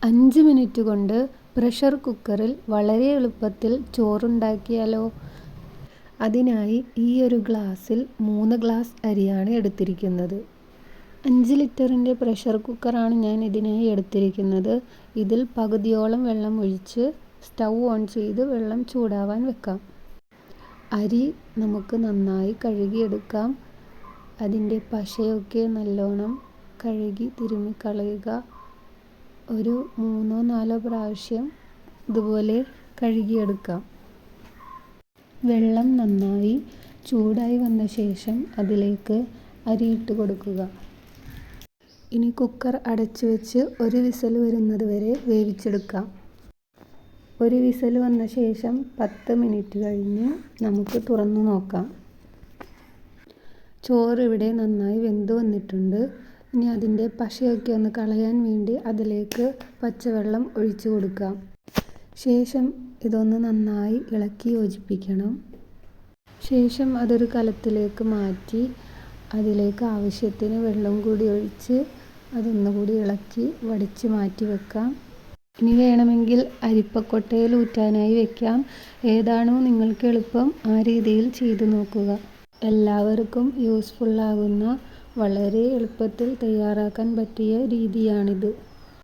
5 minute കൊണ്ട് pressure കുക്കറിൽ വളരെ എളുപ്പത്തിൽ ചോറുണ്ടാക്കിയാലോ? അതിനായി ഈ ഒരു ഗ്ലാസ്സിൽ 3 ഗ്ലാസ് അരിയാണ് എടുത്തിരിക്കുന്നത്. 5 ലിറ്ററിൻ്റെ പ്രഷർ കുക്കറാണ് ഞാൻ ഇതിനായി എടുത്തിരിക്കുന്നത്. ഇതിൽ പകുതിയോളം വെള്ളം ഒഴിച്ച് സ്റ്റൗ ഓൺ ചെയ്ത് വെള്ളം ചൂടാവാൻ വെക്കാം. അരി നമുക്ക് നന്നായി കഴുകിയെടുക്കാം. അതിൻ്റെ പശയൊക്കെ നല്ലോണം കഴുകി തിരുമ്മി കളയുക. ഒരു 3-4 പ്രാവശ്യം ഇതുപോലെ കഴുകിയെടുക്കാം. വെള്ളം നന്നായി ചൂടായി വന്ന ശേഷം അതിലേക്ക് അരി ഇട്ട് കൊടുക്കുക. ഇനി കുക്കർ അടച്ചു വെച്ച് ഒരു വിസിൽ വരുന്നത് വരെ വേവിച്ചെടുക്കാം. ഒരു വിസിൽ വന്ന ശേഷം 10 മിനിറ്റ് കഴിഞ്ഞ് നമുക്ക് തുറന്നു നോക്കാം. ചോറ് ഇവിടെ നന്നായി വെന്ത് വന്നിട്ടുണ്ട്. ഇനി അതിൻ്റെ പശയൊക്കെ ഒന്ന് കളയാൻ വേണ്ടി അതിലേക്ക് പച്ചവെള്ളം ഒഴിച്ചു കൊടുക്കാം. ശേഷം ഇതൊന്ന് നന്നായി ഇളക്കി യോജിപ്പിക്കണം. ശേഷം അതൊരു കലത്തിലേക്ക് മാറ്റി അതിലേക്ക് ആവശ്യത്തിന് വെള്ളം കൂടി ഒഴിച്ച് അതൊന്നുകൂടി ഇളക്കി വടിച്ച് മാറ്റി വെക്കാം. ഇനി വേണമെങ്കിൽ അരിപ്പക്കൊട്ടയിൽ ഊറ്റാനായി വെക്കാം. ഏതാണോ നിങ്ങൾക്ക് എളുപ്പം ആ രീതിയിൽ ചെയ്തു നോക്കുക. എല്ലാവർക്കും യൂസ്ഫുള്ളാകുന്ന വളരെ എളുപ്പത്തിൽ തയ്യാറാക്കാൻ പറ്റിയ രീതിയാണിത്.